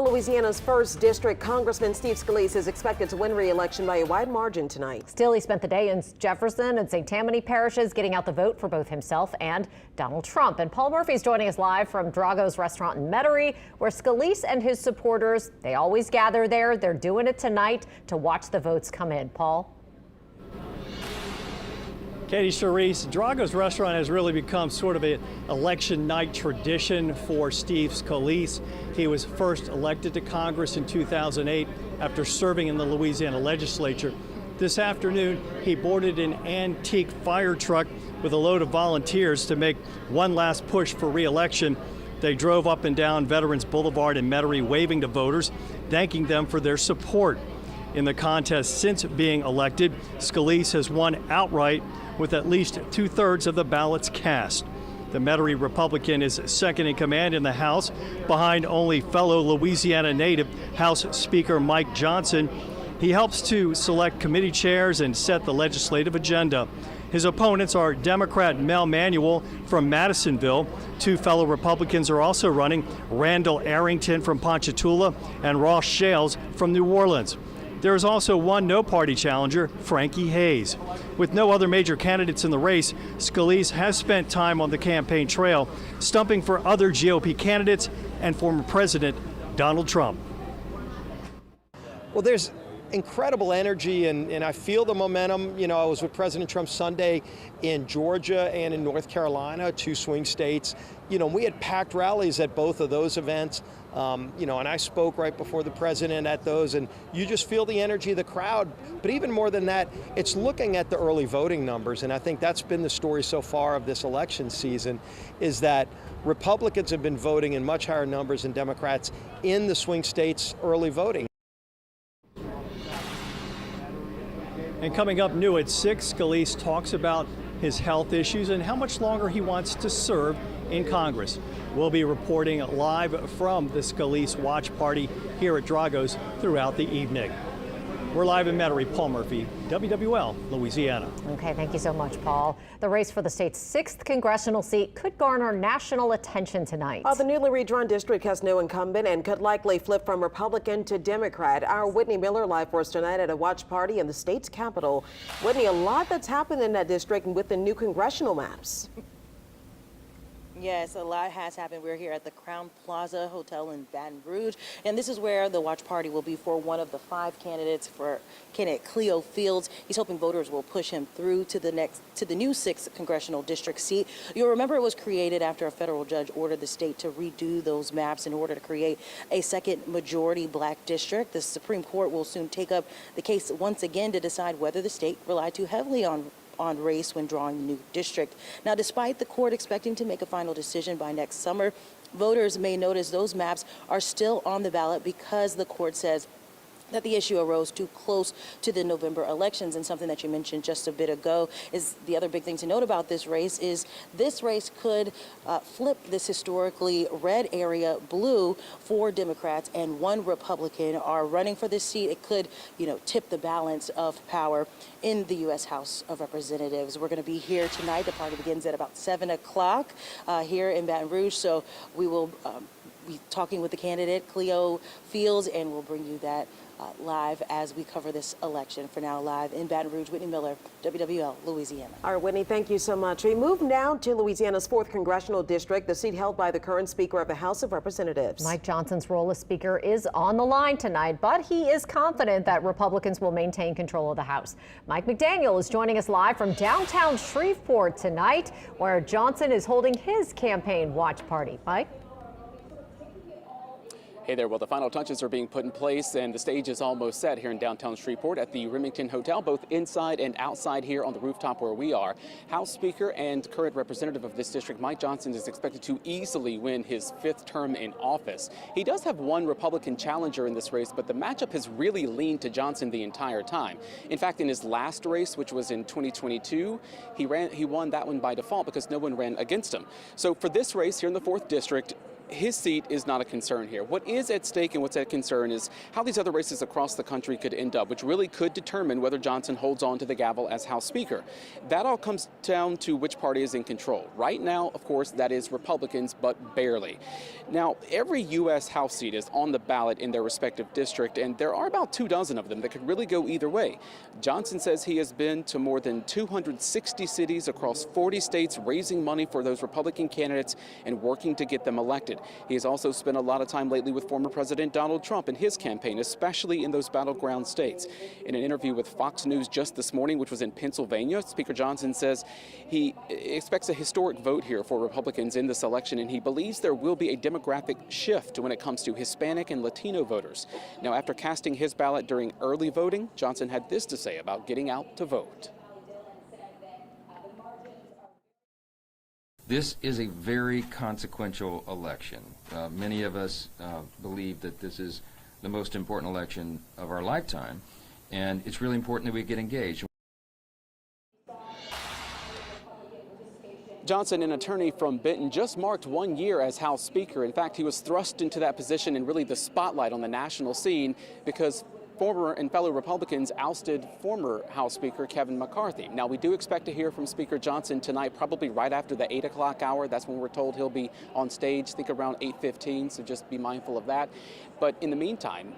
Louisiana's 1st District Congressman Steve Scalise is expected to win re-election by a wide margin tonight. Still, he spent the day in Jefferson and St. Tammany parishes getting out the vote for both himself and Donald Trump. And Paul Murphy is joining us live from Drago's restaurant in Metairie, where Scalise and his supporters, they always gather there. They're doing it tonight to watch the votes come in. Paul? Katie, Charisse, Drago's restaurant has really become sort of an election night tradition for Steve Scalise. He was first elected to Congress in 2008 after serving in the Louisiana legislature. This afternoon, he boarded an antique fire truck with a load of volunteers to make one last push for re-election. They drove up and down Veterans Boulevard in Metairie, waving to voters, thanking them for their support. In the contest since being elected, Scalise has won outright with at least 2/3 of the ballots cast. The Metairie Republican is second in command in the House, behind only fellow Louisiana native House Speaker Mike Johnson. He helps to select committee chairs and set the legislative agenda. His opponents are Democrat Mel Manuel from Madisonville. Two fellow Republicans are also running, Randall Arrington from Ponchatoula and Ross Shales from New Orleans. There is also one no-party challenger, Frankie Hayes. With no other major candidates in the race, Scalise has spent time on the campaign trail, stumping for other GOP candidates and former President Donald Trump. Well, there's incredible energy, and I feel the momentum. You know, I was with President Trump Sunday in Georgia and in North Carolina, two swing states. You know, we had packed rallies at both of those events. You know, and I spoke right before the president at those, and you just feel the energy of the crowd. But even more than that, it's looking at the early voting numbers, and I think that's been the story so far of this election season, is that Republicans have been voting in much higher numbers than Democrats in the swing states early voting. And coming up new at 6, Scalise talks about his health issues and how much longer he wants to serve in Congress. We'll be reporting live from the Scalise Watch Party here at Drago's throughout the evening. We're live in Metairie. Paul Murphy, WWL Louisiana. Okay, thank you so much, Paul. The race for the state's 6th congressional seat could garner national attention tonight. The newly redrawn district has no incumbent and could likely flip from Republican to Democrat. Our Whitney Miller live for us tonight at a watch party in the state's capital. Whitney, a lot that's happened in that district with the new congressional maps. Yes, a lot has happened. We're here at the Crown Plaza Hotel in Baton Rouge, and this is where the watch party will be for one of the 5 candidates, for candidate Cleo Fields. He's hoping voters will push him through to the new 6th congressional district seat. You'll remember it was created after a federal judge ordered the state to redo those maps in order to create a second majority black district. The Supreme Court will soon take up the case once again to decide whether the state relied too heavily on race when drawing the new district. Now, despite the court expecting to make a final decision by next summer, voters may notice those maps are still on the ballot because the court says that the issue arose too close to the November elections. And something that you mentioned just a bit ago is the other big thing to note about this race is this race could flip this historically red area blue for Democrats, and one Republican are running for this seat. It could, you know, tip the balance of power in the U.S. House of Representatives. We're going to be here tonight. The party begins at about 7 o'clock here in Baton Rouge. So we will be talking with the candidate, Cleo Fields, and we'll bring you that live as we cover this election. For now, live in Baton Rouge, Whitney Miller, WWL Louisiana. All right, Whitney, thank you so much. We move now to Louisiana's 4th congressional district, the seat held by the current Speaker of the House of Representatives. Mike Johnson's role as Speaker is on the line tonight, but he is confident that Republicans will maintain control of the House. Mike McDaniel is joining us live from downtown Shreveport tonight, where Johnson is holding his campaign watch party. Mike? Hey there. Well, the final touches are being put in place, and the stage is almost set here in downtown Shreveport at the Remington Hotel, both inside and outside here on the rooftop where we are. House Speaker and current representative of this district, Mike Johnson, is expected to easily win his 5th term in office. He does have one Republican challenger in this race, but the matchup has really leaned to Johnson the entire time. In fact, in his last race, which was in 2022, he won that one by default because no one ran against him. So for this race here in the 4th district, his seat is not a concern here. What is at stake and what's at concern is how these other races across the country could end up, which really could determine whether Johnson holds on to the gavel as House Speaker. That all comes down to which party is in control. Right now, of course, that is Republicans, but barely. Now, every U.S. House seat is on the ballot in their respective district, and there are about 24 of them that could really go either way. Johnson says he has been to more than 260 cities across 40 states, raising money for those Republican candidates and working to get them elected. He has also spent a lot of time lately with former President Donald Trump in his campaign, especially in those battleground states. In an interview with Fox News just this morning, which was in Pennsylvania, Speaker Johnson says he expects a historic vote here for Republicans in this election, and he believes there will be a demographic shift when it comes to Hispanic and Latino voters. Now, after casting his ballot during early voting, Johnson had this to say about getting out to vote. This is a very consequential election. Many of us believe that this is the most important election of our lifetime, and it's really important that we get engaged. Johnson, an attorney from Benton, just marked 1 year as House Speaker. In fact, he was thrust into that position and really the spotlight on the national scene because former and fellow Republicans ousted former House Speaker Kevin McCarthy. Now, we do expect to hear from Speaker Johnson tonight, probably right after the 8 o'clock hour. That's when we're told he'll be on stage, I think around 8:15, so just be mindful of that. But in the meantime,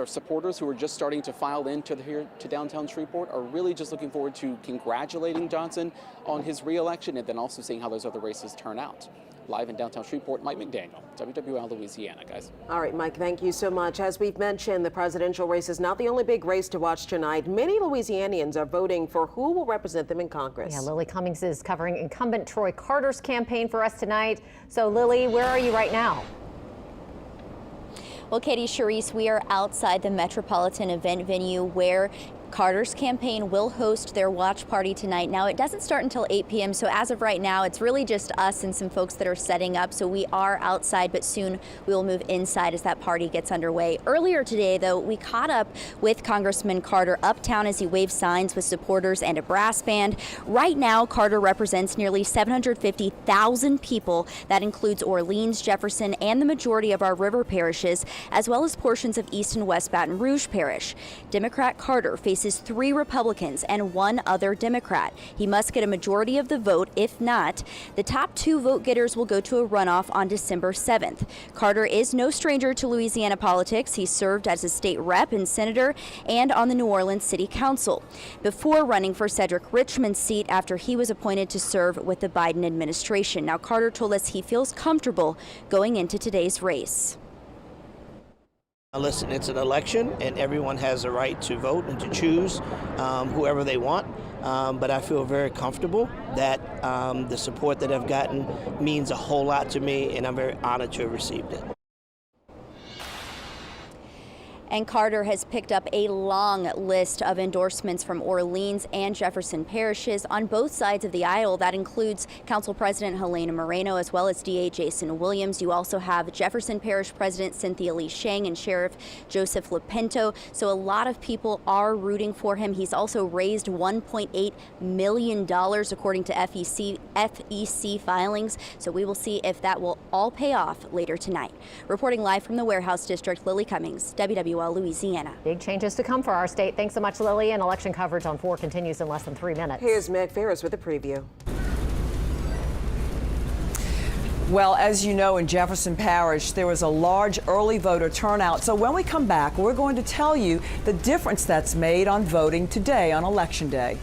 supporters who are just starting to file into here to downtown Shreveport are really just looking forward to congratulating Johnson on his re-election and then also seeing how those other races turn out. Live in downtown Shreveport, Mike McDaniel, WWL Louisiana, guys. All right, Mike, thank you so much. As we've mentioned, the presidential race is not the only big race to watch tonight. Many Louisianians are voting for who will represent them in Congress. Yeah, Lily Cummings is covering incumbent Troy Carter's campaign for us tonight. So, Lily, where are you right now? Well, Katie, Charisse, we are outside the Metropolitan event venue where Carter's campaign will host their watch party tonight. Now, it doesn't start until 8 p.m., so as of right now, it's really just us and some folks that are setting up. So we are outside, but soon we will move inside as that party gets underway. Earlier today, though, we caught up with Congressman Carter uptown as he waved signs with supporters and a brass band. Right now, Carter represents nearly 750,000 people. That includes Orleans, Jefferson, and the majority of our river parishes, as well as portions of East and West Baton Rouge Parish. Democrat Carter faces 3 Republicans and 1 other Democrat. He must get a majority of the vote. If not, the top 2 vote getters will go to a runoff on December 7th. Carter is no stranger to Louisiana politics. He served as a state rep and senator and on the New Orleans City Council before running for Cedric Richmond's seat after he was appointed to serve with the Biden administration. Now, Carter told us he feels comfortable going into today's race. Listen, it's an election and everyone has a right to vote and to choose whoever they want. But I feel very comfortable that the support that I've gotten means a whole lot to me, and I'm very honored to have received it. And Carter has picked up a long list of endorsements from Orleans and Jefferson parishes on both sides of the aisle. That includes Council President Helena Moreno as well as DA Jason Williams. You also have Jefferson Parish President Cynthia Lee Shang and Sheriff Joseph Lopinto. So a lot of people are rooting for him. He's also raised $1.8 million according to FEC filings. So we will see if that will all pay off later tonight. Reporting live from the Warehouse District, Lily Cummings, WWL Louisiana. Big changes to come for our state. Thanks so much, Lily. And election coverage on 4 continues in less than 3 minutes. Here's Meg Ferris with a preview. Well, as you know, in Jefferson Parish, there was a large early voter turnout. So when we come back, we're going to tell you the difference that's made on voting today on Election Day.